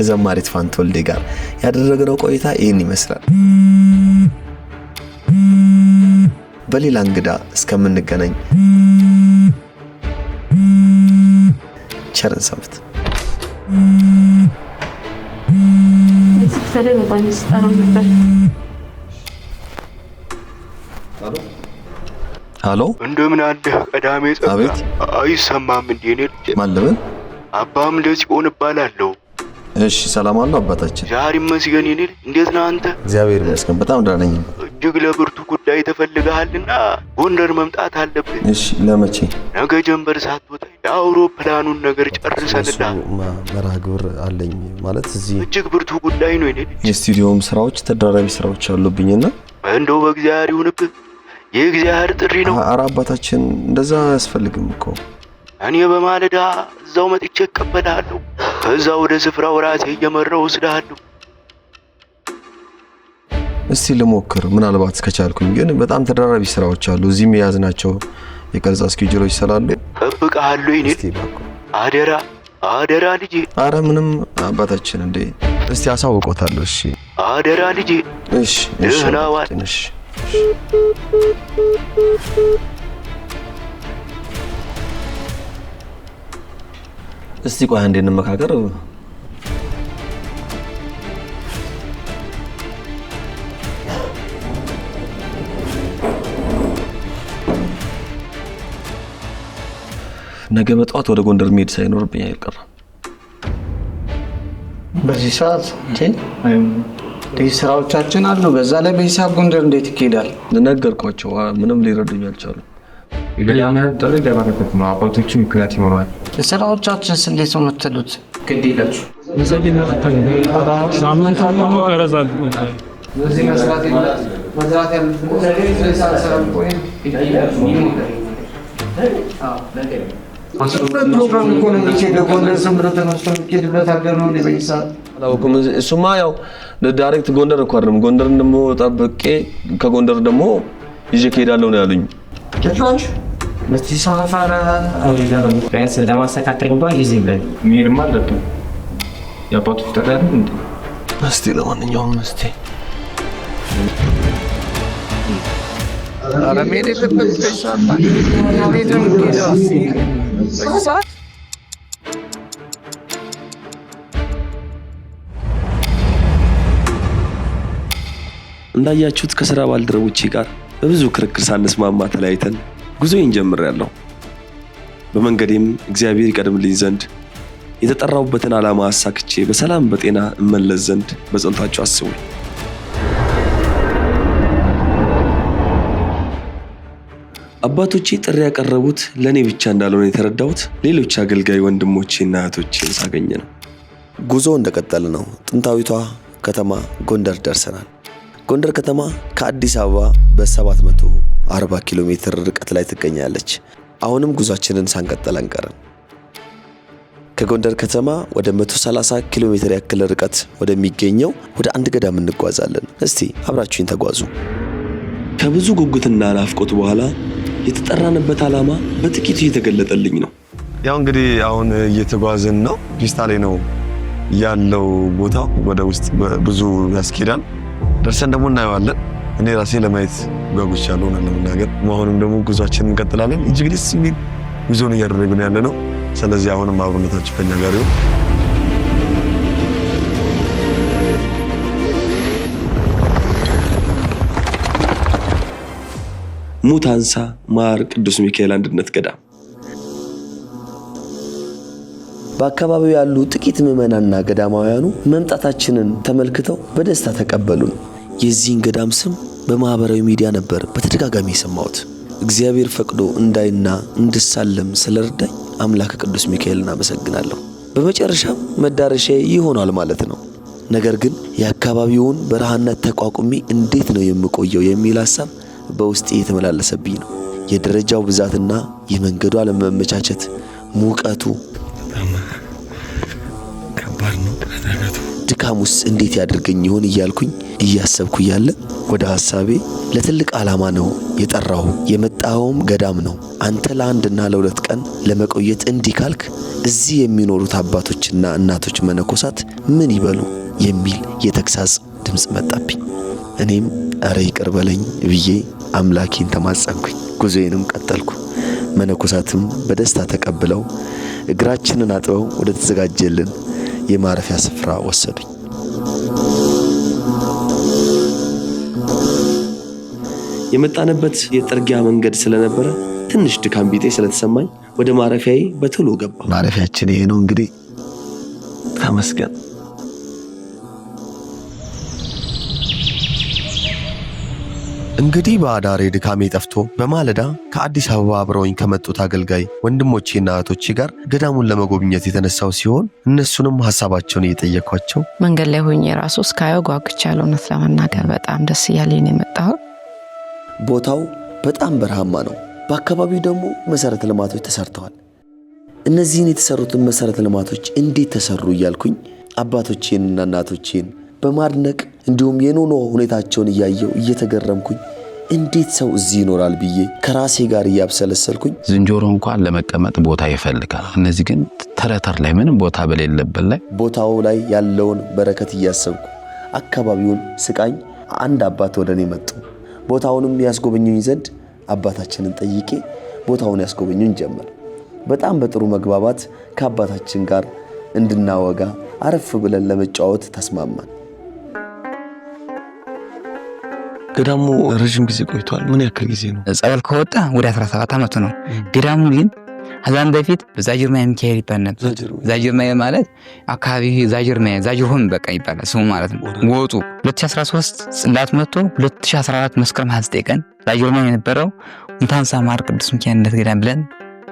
ከዘማሪት ፋንቶልዴ ጋር ያደረግነው ቆይታ ይህን ይመስላል። በሌላ እንግዳ እስከምንገናኝ ቸርን ሰንብት። ሄሎ እንደምን አለህ ቀዳሜ ጸጋ? አቤት። አይሰማም እንዴ? እኔ ማለበል አባም ለጽዮን እባላለሁ። እሺ ሰላም አለው አባታችን? ዛሬ መስገን እኔ እንዴት ነህ አንተ? እግዚአብሔር ይመስገን በጣም ደህና ነኝ። እጅግ ለብርቱ ጉዳይ ተፈልገሃልና ጎንደር መምጣት አለብህ። እሺ ለመቼ? ነገ ጀንበር ሳትወጣ የአውሮፕላኑን ነገር ጨርሰንልሃል። መርሃ ግብር አለኝ ማለት እዚህ እጅግ ብርቱ ጉዳይ ነው። እኔ የስቱዲዮም ስራዎች ተደራራቢ ስራዎች አሉብኝና እንደው በእግዚአብሔር ይሁንብህ። የእግዚአብሔር ጥሪ ነው። ኧረ አባታችን እንደዛ አያስፈልግም እኮ። እኔ በማለዳ እዛው መጥቼ እቀበልሃለሁ። ከዛ ወደ ስፍራው ራሴ እየመራው ወስድሃለሁ። እስቲ ልሞክር ምናልባት ከቻልኩኝ። ግን በጣም ተደራራቢ ስራዎች አሉ እዚህም የያዝናቸው የቀረጻ ስኬጁሎች ስላሉ እጠብቅሃለሁ። እኔ አደራ አደራ ልጄ። ኧረ ምንም አባታችን እንዴ እስቲ አሳውቆታለሁ። እሺ አደራ ልጄ። እሺ ደህና ዋል። እሺ እስቲ ቆይ አንዴ እንመካከር። ነገ በጠዋት ወደ ጎንደር መሄድ ሳይኖርብኝ አይቀርም። በዚህ ሰዓት ስራዎቻችን አሉ። በዛ ላይ በሂሳብ ጎንደር እንዴት ይኬዳል? ነገርኳቸው፣ ምንም ሊረዱኝ አልቻሉም። አባቶቹ ምክንያት ይሆናል። ስራዎቻችን እንዴት ነው የምትሉት? ግድ ይላችሁ እሱማ ያው ዳይሬክት ጎንደር እኮ አይደለም። ጎንደርን ደግሞ ጠብቄ ከጎንደር ደግሞ ይዤ እሄዳለሁ ነው ያሉኝ። ቢያንስ ለማስተካከል እንኳን ጊዜ ብለን መሄድማ አለብን። የአባቶች ተዳር እንዴ? እስቲ ለማንኛውም እስቲ እንዳያችሁት ከሥራ ባልደረቦቼ ጋር በብዙ ክርክር ሳንስማማ ተለያይተን ጉዞዬን ጀምሬያለሁ። በመንገዴም እግዚአብሔር ይቀድምልኝ ዘንድ የተጠራሁበትን ዓላማ አሳክቼ በሰላም በጤና እመለስ ዘንድ በጸሎታችሁ አስቡኝ። አባቶቼ ጥሪ ያቀረቡት ለኔ ብቻ እንዳልሆነ የተረዳሁት ሌሎች አገልጋይ ወንድሞቼና እህቶቼን ሳገኝ ነው። ጉዞ እንደቀጠለ ነው። ጥንታዊቷ ከተማ ጎንደር ደርሰናል። ጎንደር ከተማ ከአዲስ አበባ በ740 ኪሎ ሜትር ርቀት ላይ ትገኛለች። አሁንም ጉዟችንን ሳንቀጥል አንቀርም። ከጎንደር ከተማ ወደ 130 ኪሎ ሜትር ያክል ርቀት ወደሚገኘው ወደ አንድ ገዳም እንጓዛለን። እስቲ አብራችሁኝ ተጓዙ። ከብዙ ጉጉትና ናፍቆት በኋላ የተጠራንበት ዓላማ በጥቂቱ እየተገለጠልኝ ነው። ያው እንግዲህ አሁን እየተጓዝን ነው። ፒስታ ላይ ነው ያለው ቦታ። ወደ ውስጥ ብዙ ያስኬዳል። ደርሰን ደግሞ እናየዋለን። እኔ ራሴ ለማየት ጓጉቻለሁ ለመናገር። አሁንም ደግሞ ጉዟችንን እንቀጥላለን። እጅግ ደስ የሚል ጉዞን እያደረግን ያለ ነው። ስለዚህ አሁንም አብሮነታችሁ ከኛ ጋር ይሁን። ሙታንሳ ማር ቅዱስ ሚካኤል አንድነት ገዳም። በአካባቢው ያሉ ጥቂት ምዕመናንና ገዳማውያኑ መምጣታችንን ተመልክተው በደስታ ተቀበሉን። የዚህን ገዳም ስም በማህበራዊ ሚዲያ ነበር በተደጋጋሚ የሰማሁት። እግዚአብሔር ፈቅዶ እንዳይና እንድሳለም ስለረዳኝ አምላክ ቅዱስ ሚካኤልን አመሰግናለሁ። በመጨረሻም መዳረሻዬ ይሆናል ማለት ነው። ነገር ግን የአካባቢውን በረሃነት ተቋቁሚ እንዴት ነው የምቆየው የሚል ሐሳብ በውስጤ የተመላለሰብኝ ነው። የደረጃው ብዛትና የመንገዱ አለመመቻቸት፣ ሙቀቱ ከባድ ነው። ድካሙስ እንዴት ያድርገኝ ይሆን እያልኩኝ እያሰብኩ ያለ ወደ ሐሳቤ ለትልቅ ዓላማ ነው የጠራው የመጣውም ገዳም ነው። አንተ ለአንድና ለሁለት ቀን ለመቆየት እንዲህ ካልክ እዚህ የሚኖሩት አባቶችና እናቶች መነኮሳት ምን ይበሉ የሚል የተግሳጽ ድምጽ መጣብኝ። እኔም አረ ይቅር በለኝ ብዬ አምላኬን ተማጸንኩኝ። ጉዞዬንም ቀጠልኩ። መነኮሳትም በደስታ ተቀብለው እግራችንን አጥበው ወደ ተዘጋጀልን የማረፊያ ስፍራ ወሰዱኝ። የመጣንበት የጥርጊያ መንገድ ስለነበረ ትንሽ ድካም ቢጤ ስለተሰማኝ ወደ ማረፊያዬ በቶሎ ገባሁ። ማረፊያችን ይሄ ነው እንግዲህ ተመስገን። እንግዲህ በአዳሬ ድካሜ ጠፍቶ በማለዳ ከአዲስ አበባ አብረውኝ ከመጡት አገልጋይ ወንድሞቼና እህቶቼ ጋር ገዳሙን ለመጎብኘት የተነሳው ሲሆን እነሱንም ሐሳባቸውን እየጠየኳቸው መንገድ ላይ ሆኜ ራሱ እስካየው ጓጉቻለሁ። እውነት ለመናገር በጣም ደስ እያለኝ ነው የመጣሁት። ቦታው በጣም በረሃማ ነው። በአካባቢው ደግሞ መሰረተ ልማቶች ተሰርተዋል። እነዚህን የተሰሩትን መሰረተ ልማቶች እንዴት ተሰሩ እያልኩኝ አባቶቼንና እናቶቼን በማድነቅ እንዲሁም የኖኖ ሁኔታቸውን እያየው እየተገረምኩኝ እንዴት ሰው እዚህ ይኖራል ብዬ ከራሴ ጋር እያብሰለሰልኩኝ ዝንጀሮ እንኳን ለመቀመጥ ቦታ ይፈልጋል። እነዚህ ግን ተረተር ላይ ምንም ቦታ በሌለበት ላይ ቦታው ላይ ያለውን በረከት እያሰብኩ አካባቢውን ስቃኝ አንድ አባት ወደኔ መጡ። ቦታውንም ያስጎበኙኝ ዘንድ አባታችንን ጠይቄ ቦታውን ያስጎበኙኝ ጀመር። በጣም በጥሩ መግባባት ከአባታችን ጋር እንድናወጋ አረፍ ብለን ለመጫወት ተስማማን። ገዳሙ ረጅም ጊዜ ቆይቷል። ምን ያክል ጊዜ ነው? ጸበል ከወጣ ወደ 17 ዓመት ነው። ገዳሙ ግን ከዛም በፊት በዛጅርማይ ሚካኤል ይባል ነበር። ዛጅርማይ ማለት አካባቢ ዛጅርሆም በቃ ይባላል ስሙ ማለት ነው። ወጡ 2013 ጽላት መጥቶ 2014 መስከረም 29 ቀን ዛጅርማይ የነበረው ሙታንሳ ማር ቅዱስ ሚካኤል ገዳም ብለን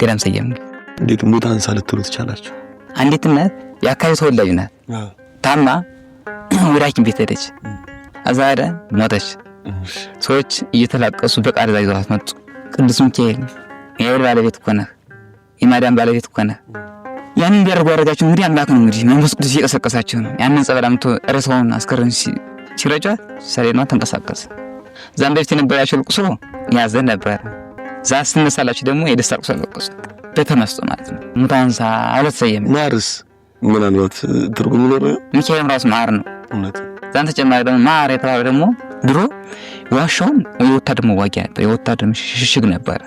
ገዳም ሰየምን። እንዴት ሙታንሳ ልትሉ ትቻላችሁ? አንዲት እናት የአካባቢ ተወላጅ ናት። ታማ ወደ ሐኪም ቤት ሄደች። አዛዳ ሞተች። ሰዎች እየተላቀሱ በቃል ይዘዋት መጡ። ቅዱስ ሚካኤል የወር ባለቤት እኮ ነህ፣ የማዳም ባለቤት እኮ ነህ። ያንን እንዲያደርጉ ያደረጋቸው እንግዲህ አምላክ ነው። እንግዲህ መንፈስ ቅዱስ እየቀሰቀሳቸው ነው። ያንን ጸበል አምጥቶ ርዕሰውን አስከሬን ሲረጫት ሰሌኗ ተንቀሳቀሰ። ዛም በፊት የነበራቸው ልቅሶ ያዘን ነበር። ዛ ስትነሳላችሁ ደግሞ የደስታ ልቅሶ ለቅሶ በተመስጦ ማለት ነው። ሙታንሳ አለት ሰየም ማርስ ምናልባት ትርጉም ይኖረው ሚካኤል ራሱ ማር ነው። እውነት ዛን ተጨማሪ ደግሞ ማር የተባለው ደግሞ ድሮ ዋሻውን የወታደር መዋጊያ ነበር። የወታደር ሽሽግ ነበር።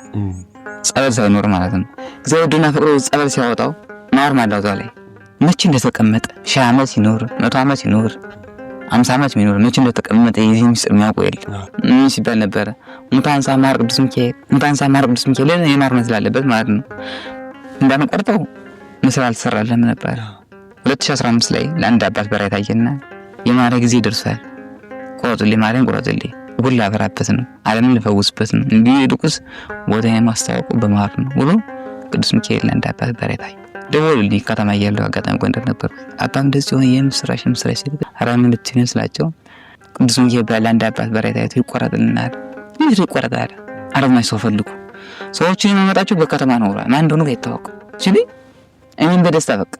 ጸበል ሳይኖር ማለት ነው። እግዚአብሔር ድና ፈቅዶ ጸበል ሲያወጣው ማር ማላውጣ ላይ መቼ እንደተቀመጠ 1000 ዓመት ሲኖር 100 ዓመት ሲኖር 50 ዓመት ሲኖር መቼ እንደተቀመጠ የዚህ ምስጢር የሚያውቀው የለም። ምን ሲባል ነበር? ሙታንሳ ማር ቅዱስ ሚካኤል፣ ሙታንሳ ማር ቅዱስ ሚካኤል የማር መስል አለበት ማለት ነው። እንዳንቆርጠው ምስል አልተሰራለም ነበር። 2015 ላይ ለአንድ አባት በራይ ታየና የማረ ጊዜ ደርሷል፣ ቆርጥልኝ ማረን ቆርጥልኝ ሁሉ አበራበት ነው፣ ዓለምን ልፈውስበት ነው፣ እንዲህ ድቁስ ቦታዬን ማስታወቁ በማር ነው ብሎ ቅዱስ ሚካኤል ለአንድ አባት በራይ ታየ። ደወሉልኝ። ከተማ ያለው አጋጣሚ ጎንደር ነበር። አባም እንደዚህ ሆነ የምስራች ሲል አራም ልትነስ ስላቸው ቅዱስ ሚካኤል ለአንድ አባት በራይ ታይቶ ይቆረጥልናል። እንዴት ይቆረጣል? አረማይ ሰው ፈልጉ። ሰዎችን የሚመጣቸው በከተማ ነው። ማን እንደሆነ አይታወቅም። ሲል እኔም በደስታ በቃ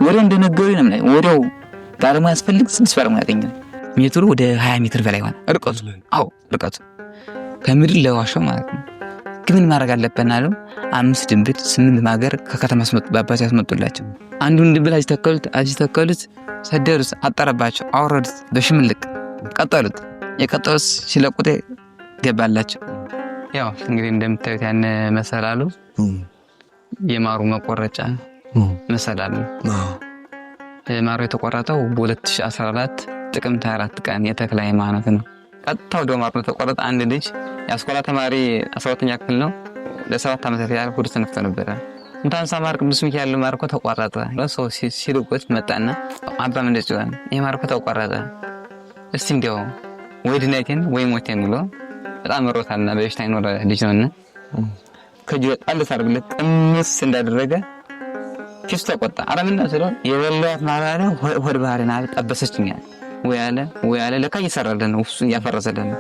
ወሬ እንደነገሩኝ ነው። ወሬው ባለሙያ ያስፈልግ 6 ባለሙያ ያገኛል። ሜትሩ ወደ 20 ሜትር በላይ ሆነ ርቀቱ። አዎ ርቀቱ ከምድር ለዋሻው ማለት ነው። ግን ማድረግ አለብን አሉ። 5 ድንብል 8 ማገር ከከተማ አስመጡባቸው ያስመጡላቸው። አንዱን ድንብል አጅተከሉት ሰደሩት፣ አጠረባቸው፣ አወረዱት፣ በሽምልቅ ቀጠሉት። የቀጠሉት ሲለቁት ገባላቸው። ያው እንግዲህ እንደምታዩት ያን መሰላሉ የማሩ መቆረጫ መሰላሉ ማሩ የተቆረጠው በ2014 ጥቅምት 24 ቀን የተክለ ሃይማኖት ነው። ቀጥታው ወደ ማሩ ተቆረጠ። አንድ ልጅ የአስኮላ ተማሪ 12ኛ ክፍል ነው። ለ7 ዓመታት ያህል ሆድ ተነፍቶ ነበር። ሙታንሳ ማር ቅዱስ ሚካኤል ማርኮ ተቆረጠ። ሰው ሲልቁት መጣና አባም እንደዚህ ሆነ፣ ይሄ ማርኮ ተቆረጠ፣ እስቲ እንዲያው ወይ ድነቴን ወይ ሞቴን ብሎ በጣም ሮታልና በሽታ ይኖር ልጅ ነውና ከጅ ጣል ሳርግለት ጥምስ እንዳደረገ ፊቱ ተቆጣ። አረምና ስለ የበለዋት ማራራ ሆድ ባህሪና ጠበሰችኛ ወይ ያለ ለካ እየሰራልን ነው እሱ ያፈረሰልን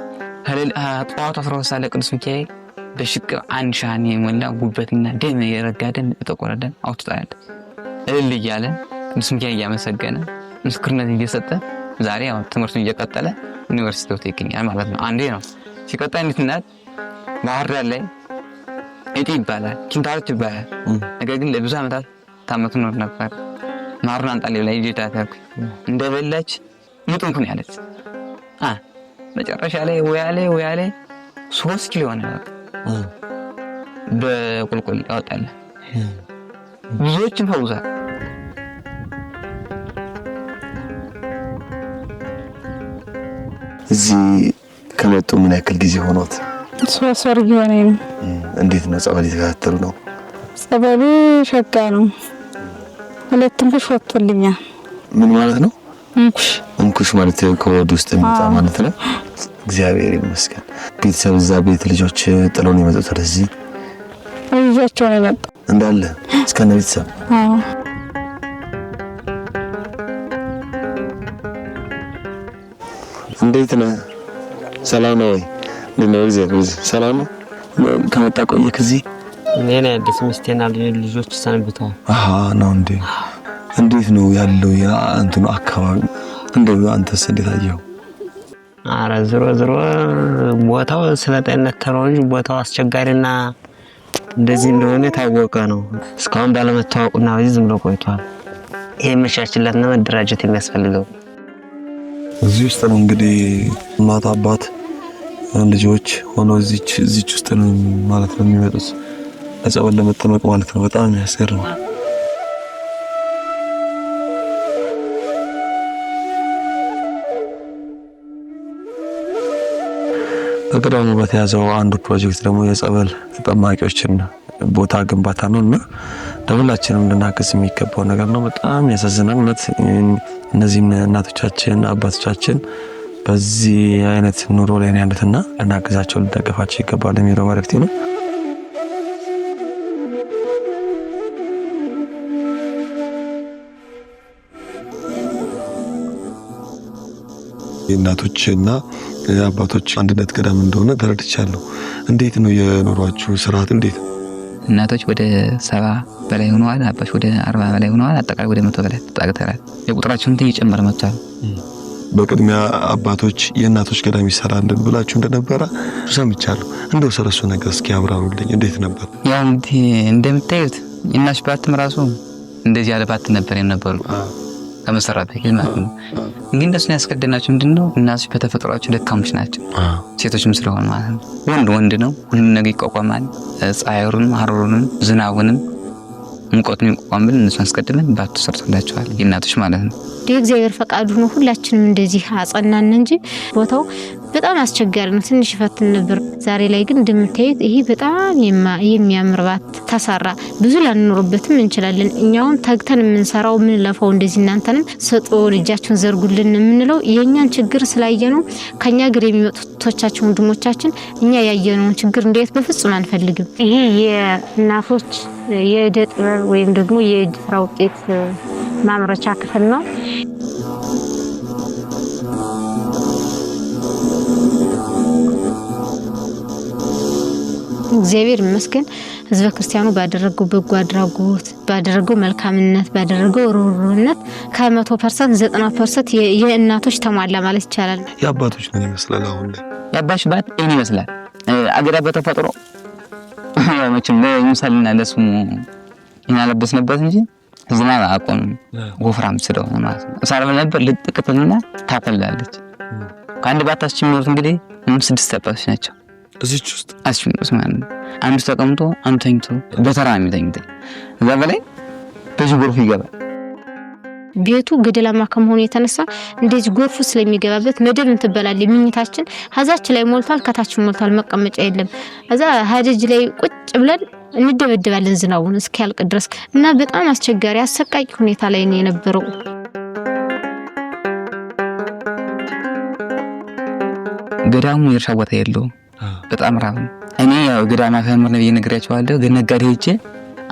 ጠዋቱ 12 ሰዓት ቅዱስ ሚካኤል በሽቅ አንድ ሻኔ ሞላ ጉበትና ደም የረጋደን ተቆረደን አውጥቷል። እልል እያለ ቅዱስ ሚካኤል እያመሰገነ ምስክርነት እየሰጠ ዛሬ ያው ትምህርቱን እየቀጠለ ዩኒቨርሲቲ ውስጥ ይገኛል ማለት ነው። አንዴ ነው ሲቀጣ እንዴት እናት ባህር ዳር ላይ እጢ ይባላል ኪንታሮች ይባላል። ነገር ግን ለብዙ ዓመታት ታመት ኖር ነበር። ማሩን አንጣሌ ላይ ጄታታክ እንደበላች ሙጥንኩን ያለች መጨረሻ ላይ ወያሌ 3 ኪሎ ሆነ በቁልቁል ያወጣል። ብዙዎችን ፈውሷል። እዚህ ከመጡ ምን ያክል ጊዜ ሆኖት? 3 ወር ሆነኝ ነው። እንዴት ነው ጸበል የተከታተሉ ነው? ጸበሉ ሸጋ ነው። 2 እንኩሽ ወጥቶልኛል። ምን ማለት ነው? እንኩሽ ማለት ከወድ ውስጥ የሚወጣ ማለት ነው። እግዚአብሔር ይመስገን። ቤተሰብ እዛ ቤት ልጆች ጥሎን የመጡት ወደዚህ ልጆቻቸው ነው የመጣው እንዳለ እስከነ ቤተሰብ? አዎ። እንዴት ነህ? ሰላም ነው ወይ? ሰላም ነው። ከመጣ ቆየህ እዚህ? እኔ ነኝ አዲስ ሚስቴና ልጆች ሰንብተዋል። ነው እንዴ? እንዴት ነው ያለው ያ እንትኑ አካባቢ? እንደው አንተስ እንዴት አየኸው? አረ ዝሮ ቦታው ስለጤንነት ተሮጅ ቦታው አስቸጋሪና እንደዚህ እንደሆነ ታወቀ ነው። እስካሁን ባለመታወቁና ዝም ብሎ ቆይቷል። ይሄ መሻችላትና መደራጀት የሚያስፈልገው እዚህ ውስጥ ነው እንግዲህ እናት አባት ልጆች ሆኖ እዚች ውስጥ ነው ማለት ነው የሚመጡት ለጸበል ለመጠመቅ ማለት ነው። በጣም ያስገርማል። በገዳሙ በተያዘው አንዱ ፕሮጀክት ደግሞ የጸበል ተጠማቂዎችን ቦታ ግንባታ ነውና ለሁላችንም ልናግዝ የሚገባው ነገር ነው። በጣም ያሳዝናል። እነዚህም እናቶቻችን አባቶቻችን በዚህ አይነት ኑሮ ላይ ያሉትና ልናግዛቸው ልንደግፋቸው ይገባል የሚለው መልእክቴ ነው። የእናቶችና የአባቶች አንድነት ገዳም እንደሆነ ተረድቻለሁ። እንዴት ነው የኑሯችሁ ስርዓት? እንዴት እናቶች ወደ 70 በላይ ሆነዋል። አባቶች ወደ 40 በላይ ሆነዋል። አጠቃላይ ወደ 100 በላይ ተጣግተናል። የቁጥራችን እየጨመረ መጥቷል። በቅድሚያ አባቶች የእናቶች ገዳም ይሰራ ብላችሁ እንደነበረ ሰምቻለሁ። እንደው ስለሱ ነገር እስኪ አብራሩልኝ። እንዴት ነበር? ያው እንግዲህ እንደምታዩት እናሽ ባትም ራሱ እንደዚህ ያለ ባት ነበር የነበሩ ከመሰራት በፊት ማለት ነው። እንግዲህ እንደሱ ያስቀደናቸው ምንድነው እናቶች በተፈጥሯቸው ደካሞች ናቸው። ሴቶችም ስለሆነ ማለት ነው። ወንድ ነው ሁሉም ነገር ይቋቋማል። ፀሐዩንም ሐሩሩንም ዝናቡንም ሙቀቱን ይቋቋማል። እነሱ አስቀድመን ባት ሰርተላቸዋል የእናቶች ማለት ነው። የእግዚአብሔር ፈቃዱ ነው። ሁላችንም እንደዚህ አጸናን እንጂ ቦታው በጣም አስቸጋሪ ነው። ትንሽ ፈትን ነበር። ዛሬ ላይ ግን እንደምታዩት ይሄ በጣም የሚያምር ባት ተሰራ። ብዙ ላንኖርበትም እንችላለን። እኛውን ተግተን የምንሰራው ምን ለፋው እንደዚህ እናንተንም ሰጦ ልጃችሁን ዘርጉልን የምንለው የኛን ችግር ስላየነው ከኛ ግር የሚመጡቶቻችን ወንድሞቻችን እኛ ያየነውን ችግር እንዴት በፍጹም አንፈልግም። ይሄ የእናቶች የእደ ጥበብ ወይም ደግሞ የእጅ ስራ ውጤት ማምረቻ ክፍል ነው። እግዚአብሔር ይመስገን ህዝበ ክርስቲያኑ ባደረገው በጎ አድራጎት ባደረገው መልካምነት ባደረገው ሩሩነት ከ100% 90% የእናቶች ተሟላ ማለት ይቻላል። የአባቶች ምን ይመስላል? አሁን የአባሽ ባት እኔ ይመስላል አገዳ በተፈጥሮ መቼም ለምሳሌና ለስሙ እናለበስነበት እንጂ ዝናብ አቆም ወፍራም ስለሆነ ማለት ነው። ሳር ነበር ልጥቅጥና ታፈላለች። ከአንድ ባታች የሚኖሩት እንግዲህ 6 አባቶች ናቸው። እዚች ውስጥ አስፈንዱስ ማለት ነው። አንዱ ተቀምጦ አንዱ ተኝቶ በተራ የሚተኝት እዛ በላይ በዚህ ጎርፍ ይገባል። ቤቱ ገደላማ ከመሆኑ የተነሳ እንደዚህ ጎርፉ ስለሚገባበት መደብ እንትበላል። ምኝታችን ሀዛች ላይ ሞልቷል፣ ከታችን ሞልቷል። መቀመጫ የለም። እዛ ሀደጅ ላይ ቁጭ ብለን እንደበደባለን ዝናቡን እስኪያልቅ ድረስ እና በጣም አስቸጋሪ አሰቃቂ ሁኔታ ላይ ነው የነበረው። ገዳሙ የእርሻ ቦታ የለውም። በጣም ራብ ነው። እኔ ያው ገዳማ ፈምር ነው እየነገራቸዋለሁ። ግን ነጋዴ ሄጄ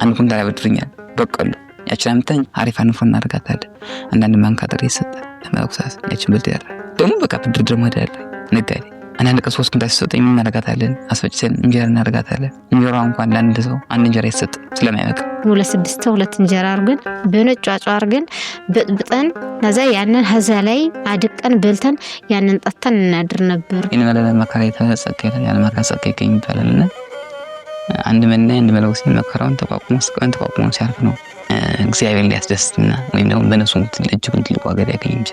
አንድ ኩንታል ያበድሩኛል በቀሉ ያችን አምጥተን አሪፍ አንፎ እናደርጋታለን። አንዳንድ ማንካ ጥሬ ይሰጣል ለመቁሳስ ያችን ብድር ደግሞ በቃ ብድር ደግሞ አይደለ ነጋዴ አንዳንድ ቀን 3 ኩንታል ሲሰጠኝ ምን እናደርጋታለን? አስፈጭተን እንጀራ እናደርጋታለን። እንጀራ እንኳን ለአንድ ሰው አንድ እንጀራ ይሰጥ ስለማይበቃ 2 እንጀራ አርገን በነጭ አጫ አርገን በጥብጠን ከዛ ያንን ሀዛ ላይ አድቀን በልተን ያንን ጠጥተን እናድር ነበር። እኔ ማለት መከራ የተሰቀለ ያለ መከራ ሰቀቀ ይባላልና አንድ መለው ሲመከራውን ተቋቁሞ ሲያርፍ ነው እግዚአብሔር ሊያስደስትና ወይም ደግሞ በነሱ እጅጉን ትልቅ ዋጋ ያገኝ እንጂ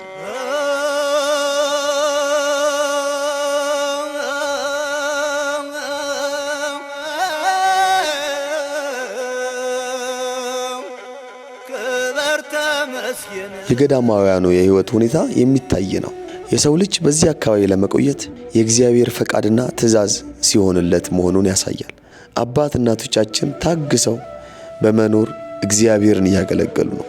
የገዳማውያኑ የህይወት ሁኔታ የሚታይ ነው። የሰው ልጅ በዚህ አካባቢ ለመቆየት የእግዚአብሔር ፈቃድና ትእዛዝ ሲሆንለት መሆኑን ያሳያል። አባት እናቶቻችን ታግሰው በመኖር እግዚአብሔርን እያገለገሉ ነው።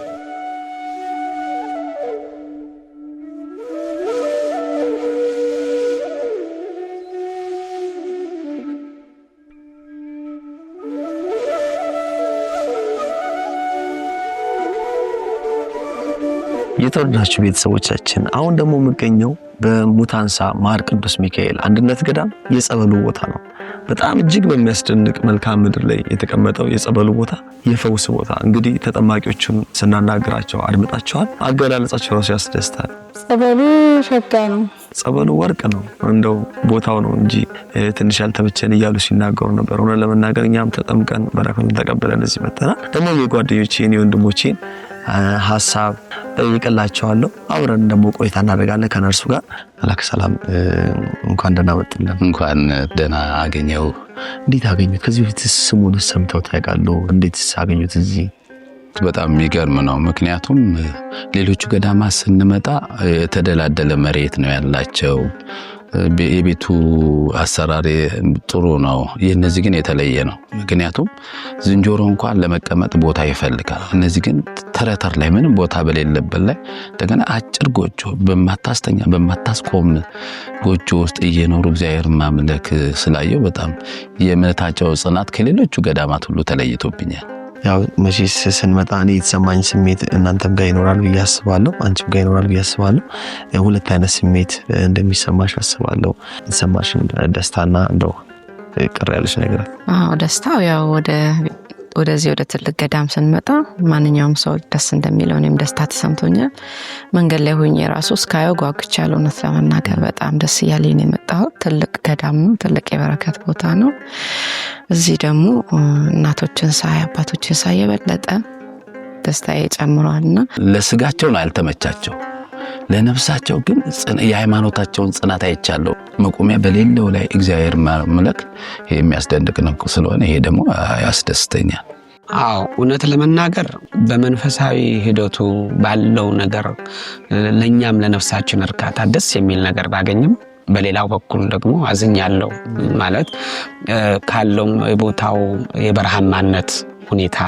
የተወደዳችሁ ቤተሰቦቻችን አሁን ደግሞ የምገኘው በሙታንሳ ማር ቅዱስ ሚካኤል አንድነት ገዳም የጸበሉ ቦታ ነው። በጣም እጅግ በሚያስደንቅ መልክዓ ምድር ላይ የተቀመጠው የጸበሉ ቦታ የፈውስ ቦታ። እንግዲህ ተጠማቂዎቹን ስናናግራቸው አድምጣቸዋል። አገላለጻቸው ራሱ ያስደስታል። ጸበሉ ሸጋ ነው። ጸበሉ ወርቅ ነው። እንደው ቦታው ነው እንጂ ትንሽ ያልተመቸን እያሉ ሲናገሩ ነበር። ሆነ ለመናገር እኛም ተጠምቀን በረከቱን ተቀበለን እዚህ መተናል። ደግሞ የጓደኞቼን የወንድሞቼን ሐሳብ ጠይቅላቸዋለሁ። አብረን ደግሞ ቆይታ እናደርጋለን ከነርሱ ጋር። አላክ ሰላም፣ እንኳን ደህና መጡልን። እንኳን ደህና አገኘው። እንዴት አገኙት? ከዚህ በፊት ስሙን ሰምተው ታውቃሉ? እንዴት አገኙት? እዚህ በጣም የሚገርም ነው። ምክንያቱም ሌሎቹ ገዳማት ስንመጣ የተደላደለ መሬት ነው ያላቸው። የቤቱ አሰራር ጥሩ ነው። የነዚህ ግን የተለየ ነው። ምክንያቱም ዝንጀሮ እንኳን ለመቀመጥ ቦታ ይፈልጋል። እነዚህ ግን ተረተር ላይ ምንም ቦታ በሌለበት ላይ እንደገና አጭር ጎጆ በማታስተኛ በማታስቆም ጎጆ ውስጥ እየኖሩ እግዚአብሔር ማምለክ ስላየው በጣም የእምነታቸው ጽናት ከሌሎቹ ገዳማት ሁሉ ተለይቶብኛል። ያው መቼስ ስንመጣ እኔ የተሰማኝ ስሜት እናንተም ጋር ይኖራል ብዬ አስባለሁ፣ አንቺም ጋር ይኖራል ብዬ አስባለሁ። ሁለት አይነት ስሜት እንደሚሰማሽ አስባለሁ። የተሰማሽን ደስታና እንደው ቅር ያለሽ ነገር? አዎ ደስታው ያው ወደዚህ ወደ ትልቅ ገዳም ስንመጣ ማንኛውም ሰው ደስ እንደሚለው እኔም ደስታ ተሰምቶኛል። መንገድ ላይ ሆኜ ራሱ እስካየው ጓጉቻለሁ። እውነት ለመናገር በጣም ደስ እያለኝ ነው የመጣሁት። ትልቅ ገዳም ነው፣ ትልቅ የበረከት ቦታ ነው። እዚህ ደግሞ እናቶችን ሳይ አባቶችን ሳይ የበለጠ ደስታዬ ጨምሯልና ለስጋቸው ነው ያልተመቻቸው፣ ለነፍሳቸው ግን የሃይማኖታቸውን ጽናት አይቻለሁ። መቆሚያ በሌለው ላይ እግዚአብሔር ማምለክ የሚያስደንቅ ነው ስለሆነ ይሄ ደግሞ ያስደስተኛል። አዎ እውነት ለመናገር በመንፈሳዊ ሂደቱ ባለው ነገር ለኛም ለነፍሳችን እርካታ ደስ የሚል ነገር ባገኝም በሌላው በኩል ደግሞ አዝኛለሁ። ማለት ካለው የቦታው የበረሃማነት ሁኔታ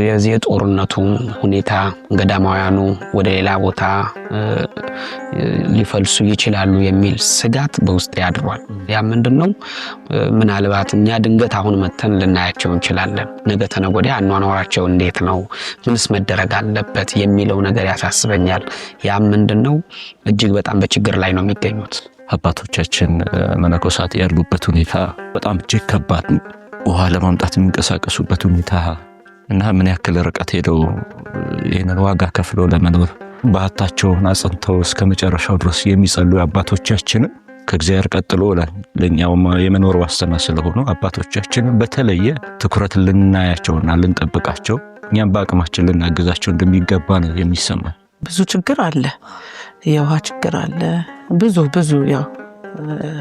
የዚህ ጦርነቱ ሁኔታ ገዳማውያኑ ወደ ሌላ ቦታ ሊፈልሱ ይችላሉ የሚል ስጋት በውስጥ ያድሯል። ያ ምንድነው? ምናልባት እኛ ድንገት አሁን መተን ልናያቸው እንችላለን። ነገ ተነገ ወዲያ አኗኗራቸው እንዴት ነው? ምንስ መደረግ አለበት የሚለው ነገር ያሳስበኛል። ያ ምንድነው? እጅግ በጣም በችግር ላይ ነው የሚገኙት። አባቶቻችን መነኮሳት ያሉበት ሁኔታ በጣም እጅግ ከባድ ነው። ውሃ ለማምጣት የሚንቀሳቀሱበት ሁኔታ እና ምን ያክል ርቀት ሄደው ይህንን ዋጋ ከፍለው ለመኖር ባህታቸውን አጽንተው እስከ መጨረሻው ድረስ የሚጸልዩ አባቶቻችንን ከእግዚአብሔር ቀጥሎ ለኛውም የመኖር ዋስትና ስለሆኑ አባቶቻችንን በተለየ ትኩረት ልናያቸውና ልንጠብቃቸው እኛም በአቅማችን ልናገዛቸው እንደሚገባ ነው የሚሰማን። ብዙ ችግር አለ፣ የውሃ ችግር አለ፣ ብዙ ያው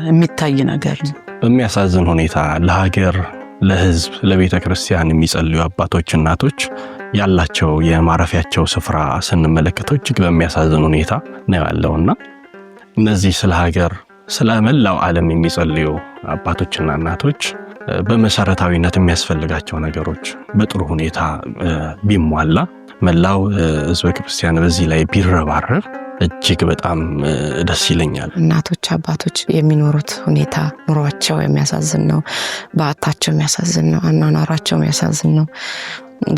የሚታይ ነገር ነው። በሚያሳዝን ሁኔታ ለሀገር ለህዝብ ለቤተ ክርስቲያን የሚጸልዩ አባቶች እናቶች ያላቸው የማረፊያቸው ስፍራ ስንመለከተው እጅግ በሚያሳዝን ሁኔታ ነው ያለውና እነዚህ ስለ ሀገር ስለ መላው ዓለም የሚጸልዩ አባቶችና እናቶች በመሰረታዊነት የሚያስፈልጋቸው ነገሮች በጥሩ ሁኔታ ቢሟላ መላው ህዝበ ክርስቲያን በዚህ ላይ ቢረባረብ እጅግ በጣም ደስ ይለኛል። እናቶች አባቶች የሚኖሩት ሁኔታ ኑሯቸው የሚያሳዝን ነው። ባህታቸው የሚያሳዝን ነው። አኗኗራቸው የሚያሳዝን ነው።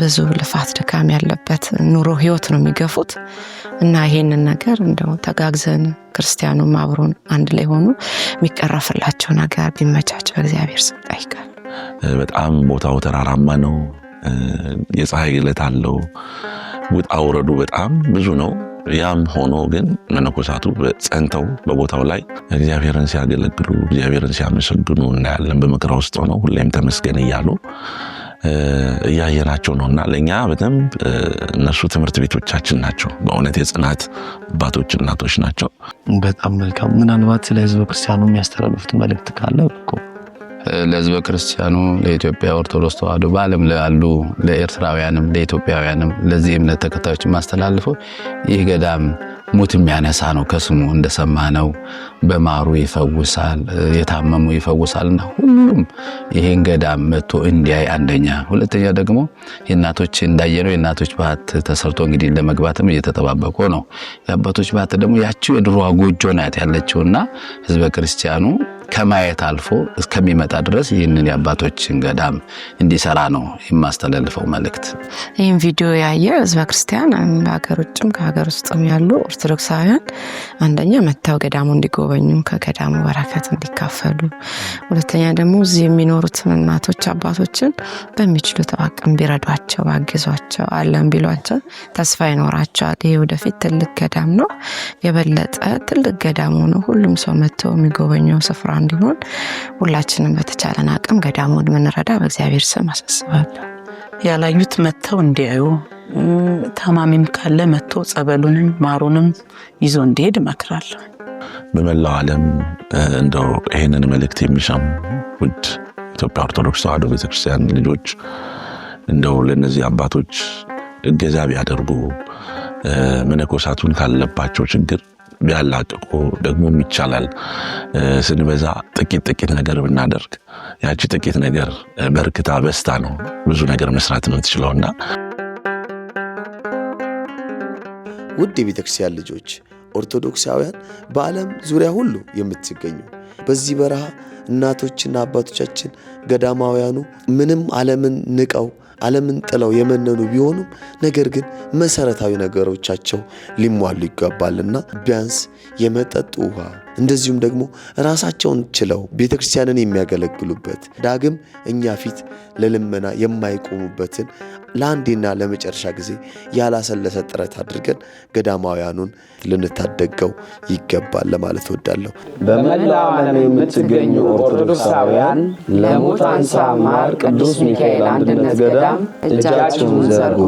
ብዙ ልፋት ድካም ያለበት ኑሮ ህይወት ነው የሚገፉት እና ይሄንን ነገር እንደው ተጋግዘን ክርስቲያኑም አብሮን አንድ ላይ ሆኖ የሚቀረፍላቸው ነገር ቢመቻች በእግዚአብሔር ስም ጠይቃለሁ። በጣም ቦታው ተራራማ ነው። የፀሐይ ግለት አለው። ውጣ ውረዱ በጣም ብዙ ነው። ያም ሆኖ ግን መነኮሳቱ ጸንተው በቦታው ላይ እግዚአብሔርን ሲያገለግሉ እግዚአብሔርን ሲያመሰግኑ እናያለን። በመከራ ውስጥ ሆነው ሁሌም ተመስገን እያሉ እያየናቸው ነውና ለኛ በጣም እነሱ ትምህርት ቤቶቻችን ናቸው። በእውነት የጽናት አባቶች እናቶች ናቸው። በጣም መልካም። ምናልባት ለህዝበ ክርስቲያኑ የሚያስተላልፉት መልእክት ካለ እኮ ለህዝበ ክርስቲያኑ ለኢትዮጵያ ኦርቶዶክስ ተዋሕዶ በዓለም ላሉ ለኤርትራውያንም ለኢትዮጵያውያንም ለዚህ እምነት ተከታዮች ማስተላልፈው ይህ ገዳም ሙት የሚያነሳ ነው። ከስሙ እንደሰማነው በማሩ ይፈውሳል፣ የታመሙ ይፈውሳልና ሁሉም ይሄን ገዳም መጥቶ እንዲያይ አንደኛ፣ ሁለተኛ ደግሞ የእናቶች እንዳየነው የእናቶች ባት ተሰርቶ እንግዲህ ለመግባትም እየተጠባበቁ ነው። የአባቶች ባት ደግሞ ያቺው የድሮዋ ጎጆ ናት ያለችውና ህዝበ ክርስቲያኑ ከማየት አልፎ እስከሚመጣ ድረስ ይህንን የአባቶችን ገዳም እንዲሰራ ነው የማስተላልፈው መልእክት። ይህን ቪዲዮ ያየ ህዝበ ክርስቲያን በሀገር ውጭም ከሀገር ውስጥም ያሉ ኦርቶዶክሳውያን አንደኛ መጥተው ገዳሙ እንዲጎበኙ ከገዳሙ በረከት እንዲካፈሉ፣ ሁለተኛ ደግሞ እዚህ የሚኖሩት እናቶች አባቶችን በሚችሉት አቅም ቢረዷቸው ባግዟቸው አለም ቢሏቸው ተስፋ ይኖራቸዋል። ይሄ ወደፊት ትልቅ ገዳም ነው። የበለጠ ትልቅ ገዳም ሆኖ ሁሉም ሰው መጥቶ የሚጎበኘው ስፍራ እንዲሆን ሁላችንም በተቻለን አቅም ገዳሙን ምንረዳ በእግዚአብሔር ስም አሳስባለሁ። ያላዩት መጥተው እንዲያዩ፣ ታማሚም ካለ መጥቶ ጸበሉንም ማሩንም ይዞ እንዲሄድ እመክራለሁ። በመላው ዓለም እንደው ይሄንን መልእክት የሚሰሙ ውድ ኢትዮጵያ ኦርቶዶክስ ተዋሕዶ ቤተክርስቲያን ልጆች እንደው ለነዚህ አባቶች እገዛ ቢያደርጉ መነኮሳቱን ካለባቸው ችግር ቢያላቅቁ ደግሞ ይቻላል። ስንበዛ ጥቂት ነገር ብናደርግ ያቺ ጥቂት ነገር በርክታ በስታ ነው ብዙ ነገር መስራት የምትችለውና ውድ የቤተክርስቲያን ልጆች ኦርቶዶክሳውያን በዓለም ዙሪያ ሁሉ የምትገኙ በዚህ በረሃ እናቶችና አባቶቻችን ገዳማውያኑ ምንም ዓለምን ንቀው ዓለምን ጥለው የመነኑ ቢሆኑም ነገር ግን መሰረታዊ ነገሮቻቸው ሊሟሉ ይገባልና ቢያንስ የመጠጥ ውሃ እንደዚሁም ደግሞ ራሳቸውን ችለው ቤተክርስቲያንን የሚያገለግሉበት ዳግም እኛ ፊት ለልመና የማይቆሙበትን ለአንዴና ለመጨረሻ ጊዜ ያላሰለሰ ጥረት አድርገን ገዳማውያኑን ልንታደገው ይገባል ለማለት ወዳለሁ። በመላው ዓለም የምትገኙ ኦርቶዶክሳውያን ለሙታንሳ ማር ቅዱስ ሚካኤል አንድነት ገዳም እጃችሁን ዘርጉ።